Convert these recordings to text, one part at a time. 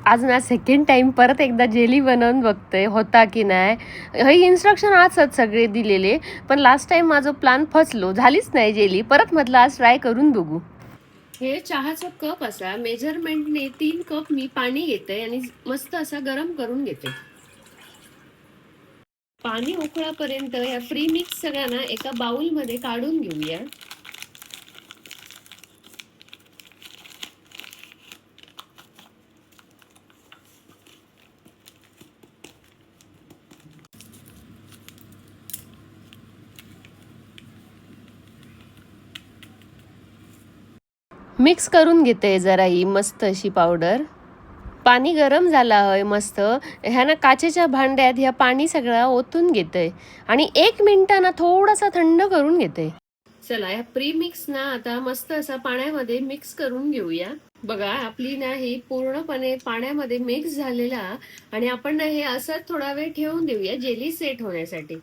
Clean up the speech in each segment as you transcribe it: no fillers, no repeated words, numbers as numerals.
आज ना second time परत एकदा जेली बनवून बघतोय होता की नाही. हे इन्स्ट्रक्शन आजच सगळे दिलेले, पण लास्ट टाइम माझं प्लॅन फसलो, झालीच नाही जेली. परत म्हटलं आज ट्राय करून बघू. हे चहाचा कप असा मेजरमेंटने 3 कप मी पाणी घेते आणि मस्त असा गरम करून घेते. पाणी उकळापर्यंत या फ्री मिक्स सगळ्यांना एका बाउल मध्ये काढून घेऊया. मिक्स करून घेते जरा ही मस्त अशी पावडर. पाणी गरम झाला आहे मस्त. ह्यानं काचेच्या भांड्यात ह्या पाणी सगळं ओतून घेते आणि 1 मिनिटानं थोडासा थंड करून घेते. चला या प्री मिक्स ना आता मस्त असा पाण्यामध्ये मिक्स करून घेऊया. बघा आपली ना ही पूर्णपणे पाण्यामध्ये मिक्स झालेला आणि आपण ना हे असं थोडा वेळ ठेवून देऊया जेली सेट होण्यासाठी.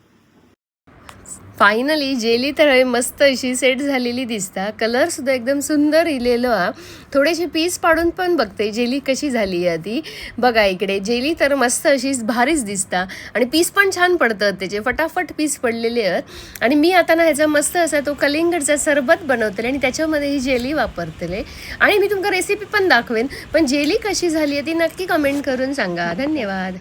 फायनली जेली तर मस्त अशी सेट झालेली दिसता. कलर सुद्धा एकदम सुंदर इलेलो हा. थोडेसे पीस पाडून पण बघते जेली कशी झाली आहे ती. बघा इकडे जेली तर मस्त अशी भारीच दिसता आणि पीस पण छान पडतात त्याचे, फटाफट पीस पडलेले आहेत. आणि मी आता ना ह्याचा मस्त असा तो कलिंगडचा सरबत बनवतले आणि त्याच्यामध्ये ही जेली वापरतले आणि मी तुमका रेसिपी पण दाखवेन. पण जेली कशी झाली आहे ती नक्की कमेंट करून सांगा. धन्यवाद.